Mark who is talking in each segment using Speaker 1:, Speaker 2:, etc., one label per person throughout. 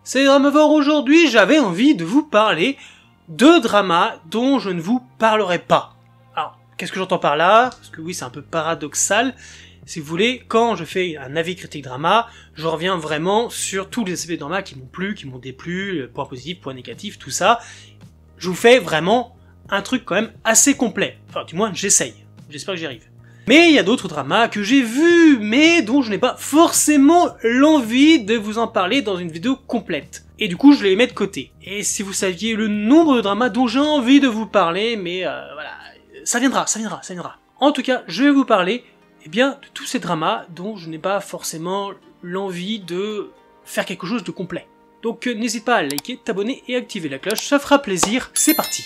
Speaker 1: C'est Dramavore. Aujourd'hui, j'avais envie de vous parler de dramas dont je ne vous parlerai pas. Alors, qu'est-ce que j'entends par là? Parce que oui, c'est un peu paradoxal. Si vous voulez, quand je fais un avis critique drama, je reviens vraiment sur tous les aspects de drama qui m'ont plu, qui m'ont déplu, points positifs, points négatifs, tout ça. Je vous fais vraiment un truc quand même assez complet. Enfin, du moins, j'essaye. J'espère que j'y arrive. Mais il y a d'autres dramas que j'ai vus, mais dont je n'ai pas forcément l'envie de vous en parler dans une vidéo complète. Et du coup, je les mets de côté. Et si vous saviez le nombre de dramas dont j'ai envie de vous parler, mais voilà, ça viendra. En tout cas, je vais vous parler, eh bien, de tous ces dramas dont je n'ai pas forcément l'envie de faire quelque chose de complet. Donc n'hésite pas à liker, t'abonner et activer la cloche, ça fera plaisir, c'est parti.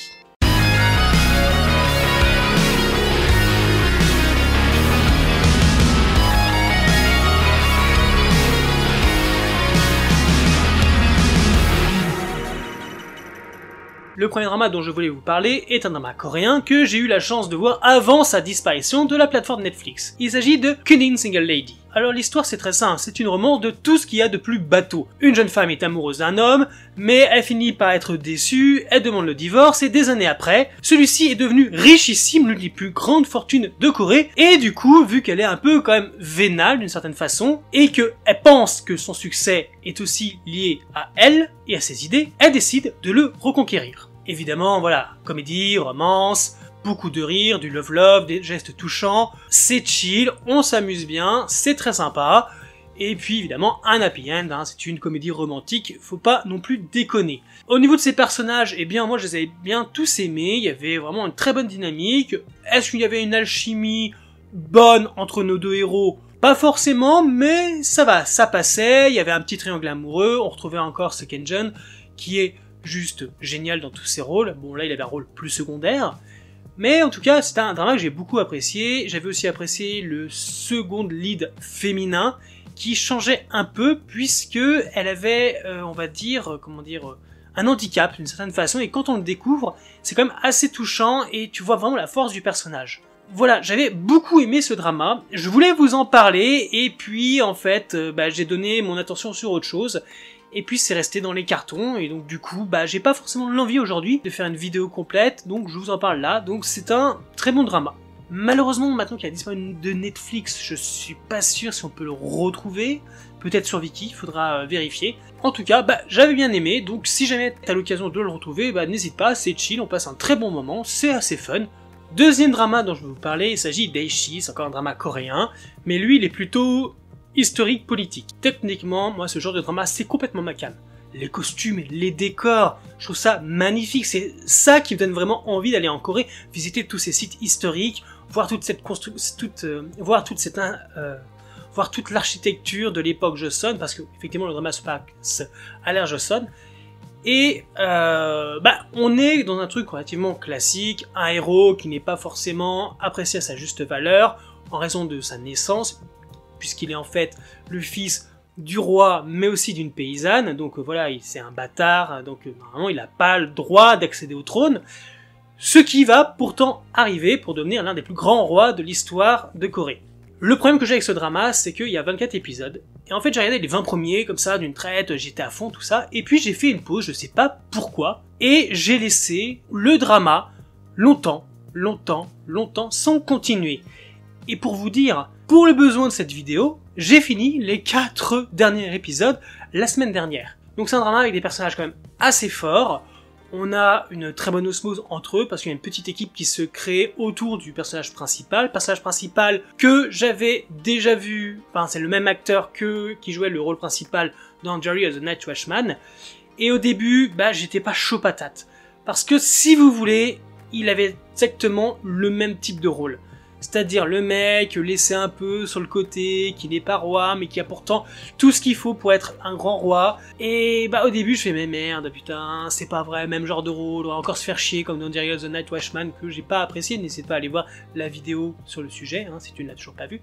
Speaker 1: Le premier drama dont je voulais vous parler est un drama coréen que j'ai eu la chance de voir avant sa disparition de la plateforme Netflix. Il s'agit de Kunin Single Lady. Alors l'histoire c'est très simple, c'est une romance de tout ce qu'il y a de plus bateau. Une jeune femme est amoureuse d'un homme, mais elle finit par être déçue, elle demande le divorce et des années après, celui-ci est devenu richissime, l'une des plus grandes fortunes de Corée, et du coup, vu qu'elle est un peu quand même vénale d'une certaine façon, et qu'elle pense que son succès est aussi lié à elle et à ses idées, elle décide de le reconquérir. Évidemment, voilà, comédie, romance, beaucoup de rire, du love-love, des gestes touchants, c'est chill, on s'amuse bien, c'est très sympa, et puis évidemment un happy end, hein, c'est une comédie romantique, faut pas non plus déconner. Au niveau de ces personnages, eh bien moi je les avais bien tous aimés, il y avait vraiment une très bonne dynamique. Est-ce qu'il y avait une alchimie bonne entre nos deux héros? Pas forcément, mais ça va, ça passait, il y avait un petit triangle amoureux, on retrouvait encore Seokjun, qui est juste génial dans tous ses rôles. Bon là il avait un rôle plus secondaire, mais en tout cas c'était un drama que j'ai beaucoup apprécié. J'avais aussi apprécié le second lead féminin qui changeait un peu puisque elle avait on va dire un handicap d'une certaine façon, et quand on le découvre c'est quand même assez touchant et tu vois vraiment la force du personnage. Voilà, j'avais beaucoup aimé ce drama, je voulais vous en parler et puis en fait j'ai donné mon attention sur autre chose. Et puis c'est resté dans les cartons, et donc du coup, j'ai pas forcément l'envie aujourd'hui de faire une vidéo complète, donc je vous en parle là, donc c'est un très bon drama. Malheureusement, maintenant qu'il a disparu de Netflix, je suis pas sûr si on peut le retrouver, peut-être sur Viki, faudra vérifier. En tout cas, j'avais bien aimé, donc si jamais t'as l'occasion de le retrouver, n'hésite pas, c'est chill, on passe un très bon moment, c'est assez fun. Deuxième drama dont je vais vous parler, il s'agit d'Eishi, c'est encore un drama coréen, mais lui il est plutôt historique politique. Techniquement, moi ce genre de drama c'est complètement ma came. Les costumes, les décors, je trouve ça magnifique, c'est ça qui me donne vraiment envie d'aller en Corée, visiter tous ces sites historiques, voir toute cette voir toute l'architecture de l'époque Joseon, parce que effectivement le drama se passe à l'ère Joseon. Et on est dans un truc relativement classique, un héros qui n'est pas forcément apprécié à sa juste valeur en raison de sa naissance, puisqu'il est en fait le fils du roi, mais aussi d'une paysanne, donc voilà, c'est un bâtard, donc normalement il n'a pas le droit d'accéder au trône, ce qui va pourtant arriver pour devenir l'un des plus grands rois de l'histoire de Corée. Le problème que j'ai avec ce drama, c'est qu'il y a 24 épisodes, et en fait j'ai regardé les 20 premiers, comme ça, d'une traite, j'étais à fond, tout ça, et puis j'ai fait une pause, je sais pas pourquoi, et j'ai laissé le drama longtemps, sans continuer. Et pour vous dire, pour le besoin de cette vidéo, j'ai fini les 4 derniers épisodes la semaine dernière. Donc c'est un drama avec des personnages quand même assez forts, on a une très bonne osmose entre eux parce qu'il y a une petite équipe qui se crée autour du personnage principal que j'avais déjà vu, enfin c'est le même acteur qui jouait le rôle principal dans Diary of the Night Watchman, et au début, j'étais pas chaud patate, parce que si vous voulez, il avait exactement le même type de rôle. C'est-à-dire le mec laissé un peu sur le côté, qui n'est pas roi, mais qui a pourtant tout ce qu'il faut pour être un grand roi. Et au début je fais mais merde, putain, c'est pas vrai, même genre de rôle, on va encore se faire chier comme dans Diary of the Night Watchman que j'ai pas apprécié, n'hésite pas à aller voir la vidéo sur le sujet, hein, si tu ne l'as toujours pas vu.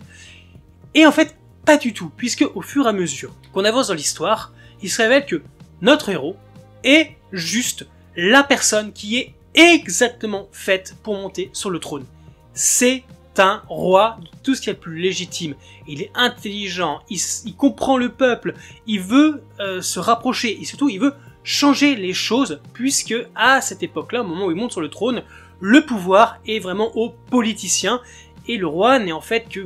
Speaker 1: Et en fait, pas du tout, puisque au fur et à mesure qu'on avance dans l'histoire, il se révèle que notre héros est juste la personne qui est exactement faite pour monter sur le trône. C'est un roi de tout ce qui est le plus légitime. Il est intelligent, il comprend le peuple, il veut se rapprocher et surtout il veut changer les choses puisque à cette époque-là, au moment où il monte sur le trône, le pouvoir est vraiment aux politiciens et le roi n'est en fait que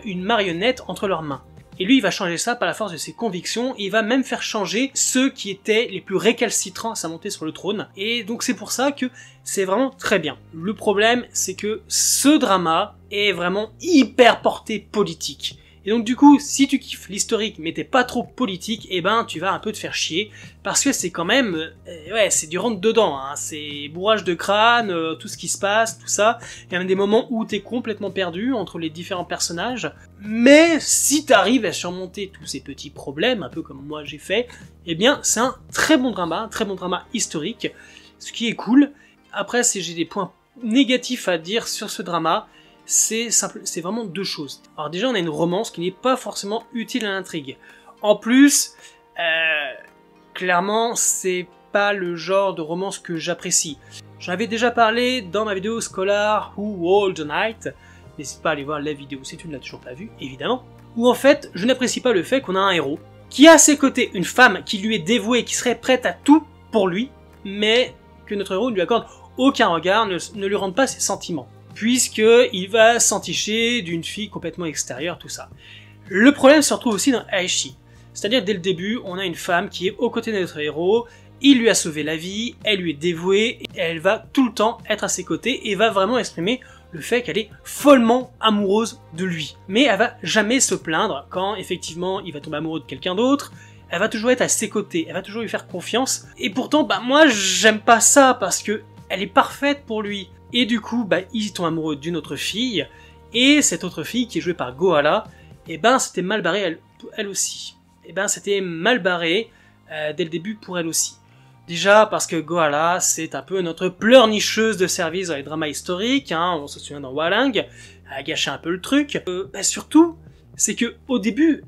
Speaker 1: une marionnette entre leurs mains. Et lui, il va changer ça par la force de ses convictions, et il va même faire changer ceux qui étaient les plus récalcitrants à sa montée sur le trône. Et donc c'est pour ça que c'est vraiment très bien. Le problème, c'est que ce drama est vraiment hyper porté politique. Et donc du coup, si tu kiffes l'historique mais t'es pas trop politique, eh ben tu vas un peu te faire chier, parce que c'est quand même, c'est du rentre dedans, hein. C'est bourrage de crâne, tout ce qui se passe, tout ça. Il y a même des moments où t'es complètement perdu entre les différents personnages. Mais si t'arrives à surmonter tous ces petits problèmes, un peu comme moi j'ai fait, eh bien c'est un très bon drama historique, ce qui est cool. Après, si j'ai des points négatifs à dire sur ce drama, c'est vraiment deux choses. Alors déjà, on a une romance qui n'est pas forcément utile à l'intrigue. En plus, clairement, c'est pas le genre de romance que j'apprécie. J'en avais déjà parlé dans ma vidéo Scholar Who Hold the Night. N'hésite pas à aller voir la vidéo si tu ne l'as toujours pas vue, évidemment. Où en fait, je n'apprécie pas le fait qu'on a un héros qui a à ses côtés une femme qui lui est dévouée, qui serait prête à tout pour lui, mais que notre héros ne lui accorde aucun regard, ne lui rende pas ses sentiments, puisqu'il va s'enticher d'une fille complètement extérieure, tout ça. Le problème se retrouve aussi dans Aeshi. C'est-à-dire, dès le début, on a une femme qui est aux côtés de notre héros, il lui a sauvé la vie, elle lui est dévouée, et elle va tout le temps être à ses côtés, et va vraiment exprimer le fait qu'elle est follement amoureuse de lui. Mais elle va jamais se plaindre quand, effectivement, il va tomber amoureux de quelqu'un d'autre, elle va toujours être à ses côtés, elle va toujours lui faire confiance, et pourtant, moi, j'aime pas ça, parce que elle est parfaite pour lui. Et du coup, il tombe amoureux d'une autre fille, et cette autre fille, qui est jouée par Gohala, c'était mal barré elle aussi. C'était mal barré dès le début pour elle aussi. Déjà parce que Gohala, c'est un peu notre pleurnicheuse de service dans les dramas historiques, hein, on se souvient dans Hwalang, elle a gâché un peu le truc. Surtout, c'est que au début,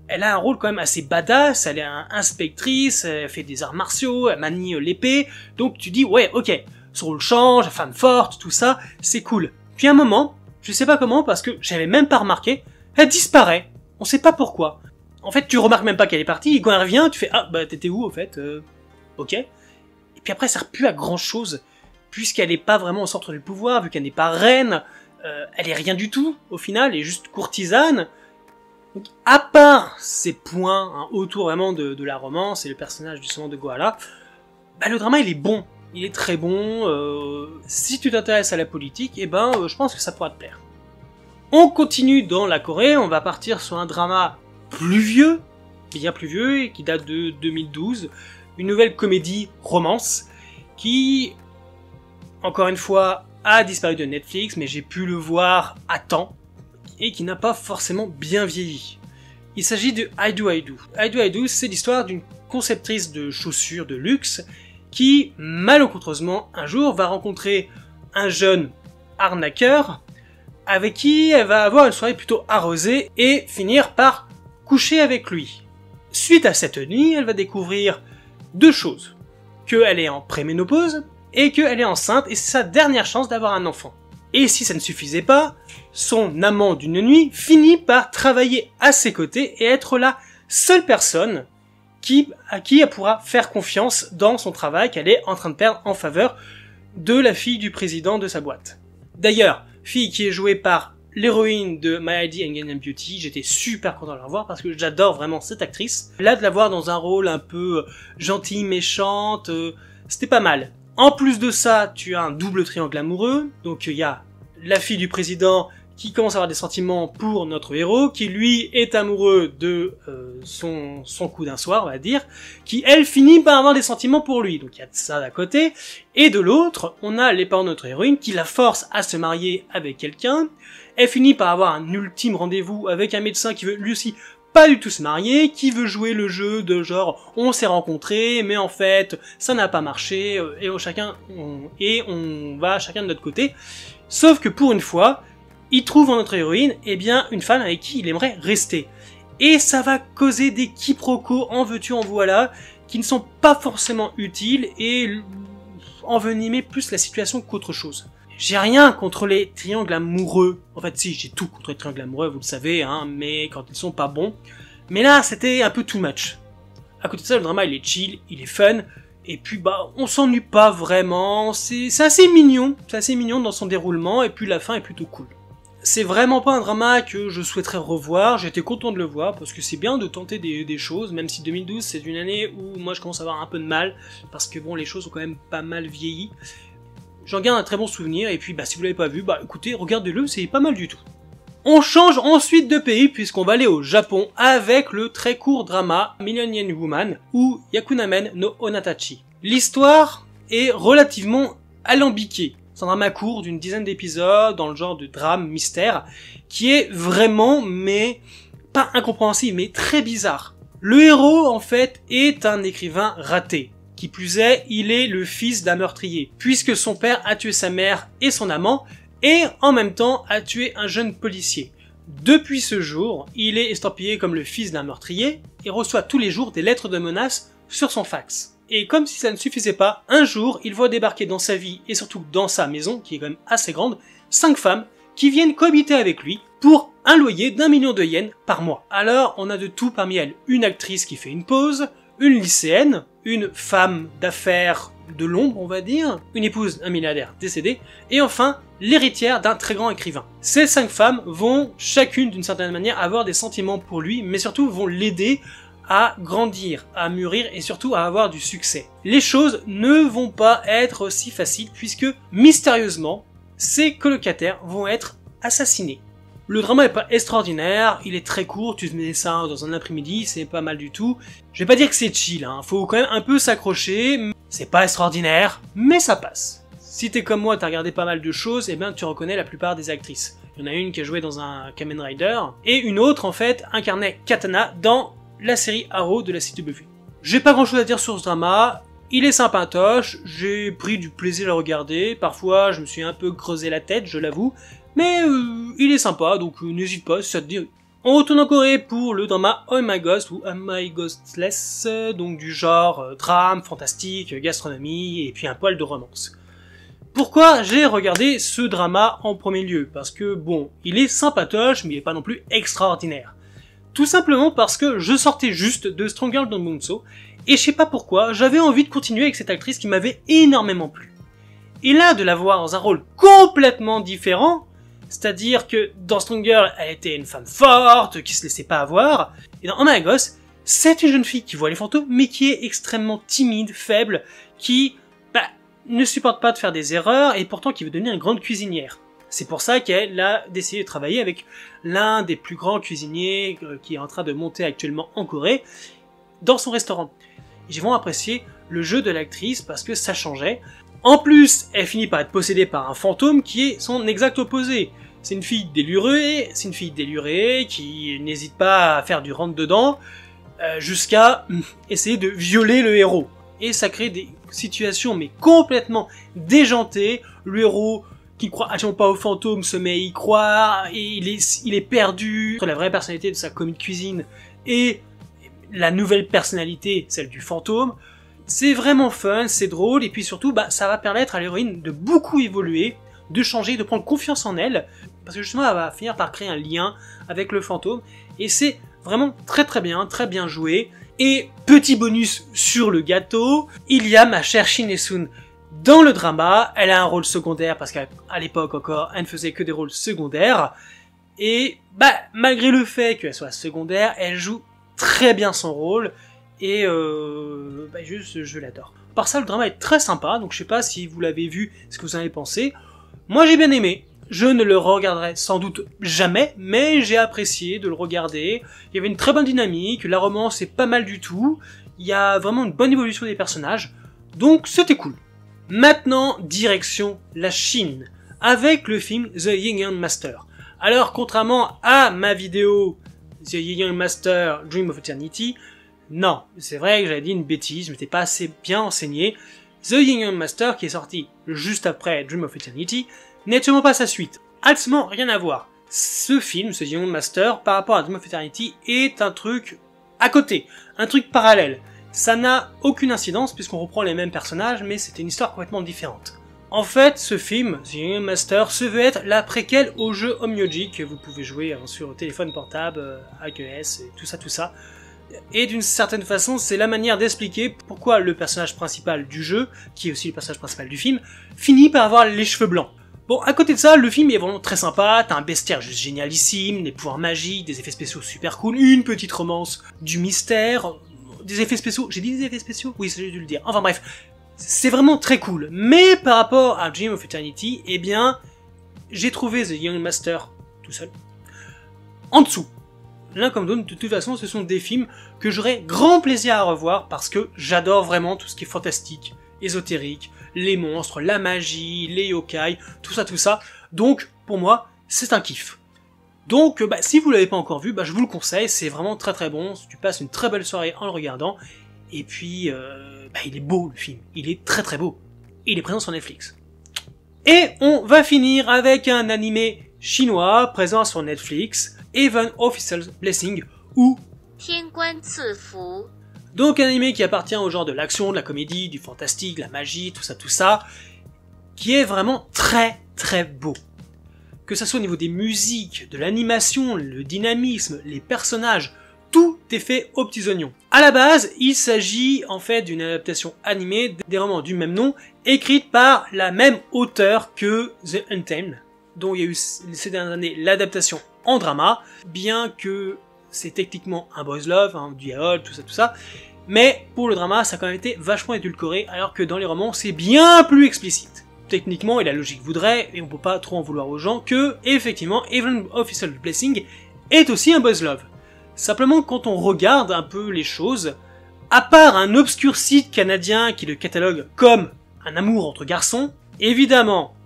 Speaker 1: elle a un rôle quand même assez badass, elle est inspectrice, elle fait des arts martiaux, elle manie l'épée, donc tu dis ouais, ok, son rôle change, femme forte, tout ça, c'est cool. Puis à un moment, je sais pas comment, parce que j'avais même pas remarqué, elle disparaît. On sait pas pourquoi. En fait, tu remarques même pas qu'elle est partie, et quand elle revient, tu fais « Ah, t'étais où, au fait ok. » Et puis après, ça sert plus à grand chose, puisqu'elle est pas vraiment au centre du pouvoir, vu qu'elle n'est pas reine, elle est rien du tout, au final, elle est juste courtisane. Donc, à part ces points, hein, autour vraiment de la romance et le personnage justement de Gohala, le drama il est bon. Il est très bon, si tu t'intéresses à la politique, je pense que ça pourra te plaire. On continue dans la Corée, on va partir sur un drama plus vieux, bien plus vieux, et qui date de 2012, une nouvelle comédie romance, qui, encore une fois, a disparu de Netflix, mais j'ai pu le voir à temps, et qui n'a pas forcément bien vieilli. Il s'agit de I Do I Do. I Do I Do, c'est l'histoire d'une conceptrice de chaussures de luxe, qui, malencontreusement, un jour, va rencontrer un jeune arnaqueur, avec qui elle va avoir une soirée plutôt arrosée, et finir par coucher avec lui. Suite à cette nuit, elle va découvrir deux choses. Qu'elle est en préménopause, et qu'elle est enceinte, et c'est sa dernière chance d'avoir un enfant. Et si ça ne suffisait pas, son amant d'une nuit finit par travailler à ses côtés, et être la seule personne à qui elle pourra faire confiance dans son travail qu'elle est en train de perdre en faveur de la fille du président de sa boîte. D'ailleurs, fille qui est jouée par l'héroïne de My ID and Gangnam Beauty, j'étais super content de la revoir parce que j'adore vraiment cette actrice. Là, de la voir dans un rôle un peu gentille, méchante, c'était pas mal. En plus de ça, tu as un double triangle amoureux, donc il y a la fille du président qui commence à avoir des sentiments pour notre héros, qui lui est amoureux de son coup d'un soir, on va dire, qui elle finit par avoir des sentiments pour lui, donc il y a ça d'un côté, et de l'autre, on a les parents de notre héroïne qui la forcent à se marier avec quelqu'un, elle finit par avoir un ultime rendez-vous avec un médecin qui veut lui aussi pas du tout se marier, qui veut jouer le jeu de genre on s'est rencontrés, mais en fait ça n'a pas marché, et on va chacun de notre côté, sauf que pour une fois, il trouve en notre héroïne, une femme avec qui il aimerait rester. Et ça va causer des quiproquos, en veux-tu, en voilà, qui ne sont pas forcément utiles et envenimer plus la situation qu'autre chose. J'ai rien contre les triangles amoureux. En fait, si, j'ai tout contre les triangles amoureux, vous le savez, hein, mais quand ils sont pas bons. Mais là, c'était un peu too much. À côté de ça, le drama, il est chill, il est fun, et puis bah, on s'ennuie pas vraiment, c'est assez mignon dans son déroulement, et puis la fin est plutôt cool. C'est vraiment pas un drama que je souhaiterais revoir, j'étais content de le voir, parce que c'est bien de tenter des choses, même si 2012 c'est une année où moi je commence à avoir un peu de mal, parce que bon, les choses ont quand même pas mal vieilli. J'en garde un très bon souvenir, et puis bah si vous l'avez pas vu, bah écoutez, regardez-le, c'est pas mal du tout. On change ensuite de pays puisqu'on va aller au Japon avec le très court drama Million Woman ou Yakunamen no Onatachi. L'histoire est relativement alambiquée. C'est un drama court d'une dizaine d'épisodes dans le genre de drame mystère qui est vraiment, mais pas incompréhensible, mais très bizarre. Le héros en fait est un écrivain raté. Qui plus est, il est le fils d'un meurtrier puisque son père a tué sa mère et son amant et en même temps a tué un jeune policier. Depuis ce jour, il est estampillé comme le fils d'un meurtrier et reçoit tous les jours des lettres de menaces sur son fax. Et comme si ça ne suffisait pas, un jour, il voit débarquer dans sa vie et surtout dans sa maison, qui est quand même assez grande, 5 femmes qui viennent cohabiter avec lui pour un loyer d'1 million de yens par mois. Alors, on a de tout parmi elles. Une actrice qui fait une pause, une lycéenne, une femme d'affaires de l'ombre, on va dire, une épouse d'un milliardaire décédé, et enfin, l'héritière d'un très grand écrivain. Ces 5 femmes vont, chacune d'une certaine manière, avoir des sentiments pour lui, mais surtout vont l'aider à grandir, à mûrir et surtout à avoir du succès. Les choses ne vont pas être si faciles puisque, mystérieusement, ces colocataires vont être assassinés. Le drama est pas extraordinaire, il est très court, tu te mets ça dans un après-midi, c'est pas mal du tout. Je vais pas dire que c'est chill, hein, faut quand même un peu s'accrocher, c'est pas extraordinaire, mais ça passe. Si t'es comme moi, t'as regardé pas mal de choses, et bien tu reconnais la plupart des actrices. Il y en a une qui a joué dans un Kamen Rider, et une autre en fait incarnait Katana dans la série Arrow de la CW. J'ai pas grand chose à dire sur ce drama, il est sympatoche, j'ai pris du plaisir à le regarder, parfois je me suis un peu creusé la tête, je l'avoue, mais il est sympa, donc n'hésite pas si ça te dit. On retourne en Corée pour le drama Oh My Ghost ou Am I Ghostless, donc du genre drame, fantastique, gastronomie et puis un poil de romance. Pourquoi j'ai regardé ce drama en premier lieu? Parce que bon, il est sympatoche, mais il est pas non plus extraordinaire. Tout simplement parce que je sortais juste de Strong Girl dans Bunso, et je sais pas pourquoi, j'avais envie de continuer avec cette actrice qui m'avait énormément plu. Et là, de la voir dans un rôle complètement différent, c'est-à-dire que dans Strong Girl, elle était une femme forte, qui se laissait pas avoir, et dans Oh My Ghost, c'est une jeune fille qui voit les fantômes, mais qui est extrêmement timide, faible, qui ne supporte pas de faire des erreurs, et pourtant qui veut devenir une grande cuisinière. C'est pour ça qu'elle a décidé de travailler avec l'un des plus grands cuisiniers qui est en train de monter actuellement en Corée, dans son restaurant. Ils vont apprécier le jeu de l'actrice parce que ça changeait. En plus, elle finit par être possédée par un fantôme qui est son exact opposé. C'est une fille délurée qui n'hésite pas à faire du rentre-dedans jusqu'à essayer de violer le héros. Et ça crée des situations mais complètement déjantées. Le héros qui croit absolument pas aux fantômes se met à y croire et il est perdu entre la vraie personnalité de sa commis de cuisine et la nouvelle personnalité, celle du fantôme. C'est vraiment fun, c'est drôle, et puis surtout, ça va permettre à l'héroïne de beaucoup évoluer, de changer, de prendre confiance en elle, parce que justement, elle va finir par créer un lien avec le fantôme, et c'est vraiment très bien joué. Et petit bonus sur le gâteau, il y a ma chère Shin Hye-sun dans le drama. Elle a un rôle secondaire, parce qu'à l'époque encore, elle ne faisait que des rôles secondaires, et malgré le fait qu'elle soit secondaire, elle joue très bien son rôle, et je l'adore. Par ça, le drama est très sympa, donc je sais pas si vous l'avez vu, ce que vous en avez pensé. Moi j'ai bien aimé, je ne le regarderai sans doute jamais, mais j'ai apprécié de le regarder. Il y avait une très bonne dynamique, la romance est pas mal du tout, il y a vraiment une bonne évolution des personnages, donc c'était cool. Maintenant, direction la Chine, avec le film The Yin-Yang Master. Alors, contrairement à ma vidéo The Yin-Yang Master Dream of Eternity, non, c'est vrai que j'avais dit une bêtise, je m'étais pas assez bien enseigné. The Yin-Yang Master, qui est sorti juste après Dream of Eternity, n'est absolument pas sa suite. Absolument rien à voir. Ce film, ce Yin-Yang Master, par rapport à Dream of Eternity, est un truc à côté, un truc parallèle. Ça n'a aucune incidence puisqu'on reprend les mêmes personnages, mais c'était une histoire complètement différente. En fait, ce film, The Young Master, se veut être la préquelle au jeu Onmyoji que vous pouvez jouer sur téléphone portable, iOS, et tout ça. Et d'une certaine façon, c'est la manière d'expliquer pourquoi le personnage principal du jeu, qui est aussi le personnage principal du film, finit par avoir les cheveux blancs. Bon, à côté de ça, le film est vraiment très sympa, t'as un bestiaire juste génialissime, des pouvoirs magiques, des effets spéciaux super cool, une petite romance, du mystère, des effets spéciaux, j'ai dit des effets spéciaux? Oui, j'ai dû le dire, enfin bref. C'est vraiment très cool, mais par rapport à Dream of Eternity, eh bien, j'ai trouvé The Young Master tout seul, en dessous. L'un comme l'autre, de toute façon, ce sont des films que j'aurais grand plaisir à revoir parce que j'adore vraiment tout ce qui est fantastique, ésotérique, les monstres, la magie, les yokai, tout ça. Donc, pour moi, c'est un kiff. Donc, si vous l'avez pas encore vu, je vous le conseille, c'est vraiment très bon, tu passes une très belle soirée en le regardant, et puis, il est beau le film, il est très beau. Il est présent sur Netflix. Et on va finir avec un animé chinois présent sur Netflix, Heaven Official's Blessing, ou donc un animé qui appartient au genre de l'action, de la comédie, du fantastique, de la magie, tout ça, qui est vraiment très beau. Que ça soit au niveau des musiques, de l'animation, le dynamisme, les personnages, tout est fait aux petits oignons. À la base, il s'agit en fait d'une adaptation animée des romans du même nom, écrite par la même auteure que The Untamed, dont il y a eu ces dernières années l'adaptation en drama, bien que c'est techniquement un boys love, du yaoi, tout ça, mais pour le drama, ça a quand même été vachement édulcoré, alors que dans les romans, c'est bien plus explicite. Techniquement, et la logique voudrait, et on peut pas trop en vouloir aux gens, que, effectivement, Heaven Official Blessing est aussi un boys love. Simplement, quand on regarde un peu les choses, à part un obscur site canadien qui le catalogue comme un amour entre garçons, évidemment,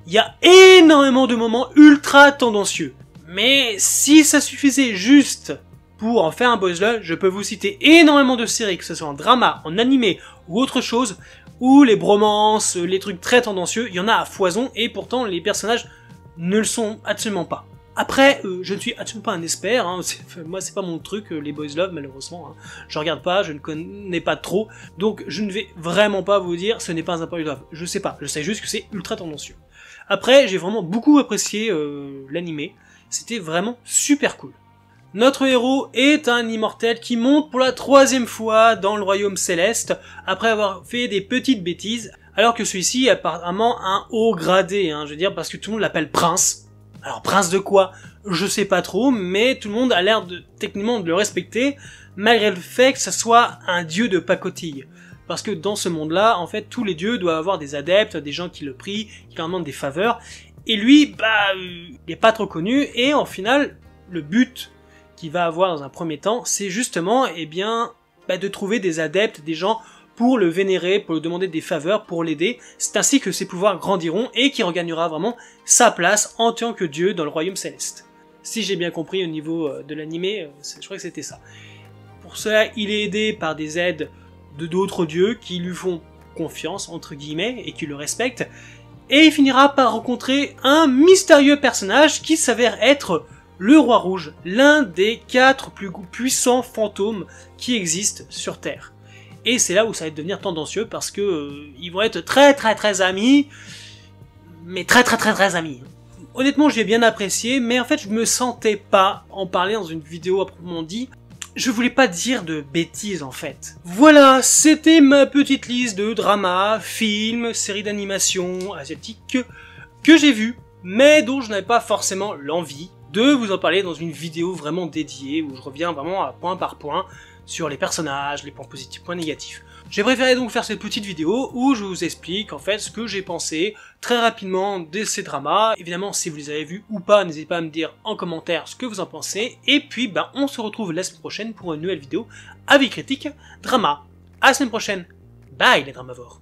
Speaker 1: il y a énormément de moments ultra tendancieux. Mais si ça suffisait juste pour en faire un boys love, je peux vous citer énormément de séries, que ce soit en drama, en animé ou autre chose, où les bromances, les trucs très tendancieux, il y en a à foison, et pourtant les personnages ne le sont absolument pas. Après, je ne suis absolument pas un expert, moi c'est pas mon truc, les boys love malheureusement, je regarde pas, je ne connais pas trop, donc je ne vais vraiment pas vous dire ce n'est pas un boys love, je sais pas, je sais juste que c'est ultra tendancieux. Après, j'ai vraiment beaucoup apprécié l'animé, c'était vraiment super cool. Notre héros est un immortel qui monte pour la 3e fois dans le royaume céleste, après avoir fait des petites bêtises, alors que celui-ci est apparemment un haut gradé, je veux dire, parce que tout le monde l'appelle prince. Alors prince de quoi? Je sais pas trop, mais tout le monde a l'air techniquement de le respecter, malgré le fait que ça soit un dieu de pacotille. Parce que dans ce monde-là, en fait, tous les dieux doivent avoir des adeptes, des gens qui le prient, qui leur demandent des faveurs, et lui, il est pas trop connu, et en final, le but qu'il va avoir dans un premier temps, c'est justement, de trouver des adeptes, des gens pour le vénérer, pour lui demander des faveurs, pour l'aider. C'est ainsi que ses pouvoirs grandiront et qu'il regagnera vraiment sa place en tant que dieu dans le royaume céleste. Si j'ai bien compris au niveau de l'animé, je crois que c'était ça. Pour cela, il est aidé par des aides de d'autres dieux qui lui font confiance, entre guillemets, et qui le respectent. Et il finira par rencontrer un mystérieux personnage qui s'avère être le Roi Rouge, l'un des 4 plus puissants fantômes qui existent sur Terre. Et c'est là où ça va devenir tendancieux parce que ils vont être très amis, mais très amis. Honnêtement, j'ai bien apprécié, mais en fait, je me sentais pas en parler dans une vidéo à proprement dit. Je voulais pas dire de bêtises en fait. Voilà, c'était ma petite liste de dramas, films, séries d'animation asiatiques que j'ai vues, mais dont je n'avais pas forcément l'envie de vous en parler dans une vidéo vraiment dédiée, où je reviens vraiment à point par point sur les personnages, les points positifs, points négatifs. J'ai préféré donc faire cette petite vidéo où je vous explique en fait ce que j'ai pensé très rapidement de ces dramas. Évidemment, si vous les avez vus ou pas, n'hésitez pas à me dire en commentaire ce que vous en pensez. Et puis, on se retrouve la semaine prochaine pour une nouvelle vidéo avis critique drama. À la semaine prochaine. Bye les dramavores.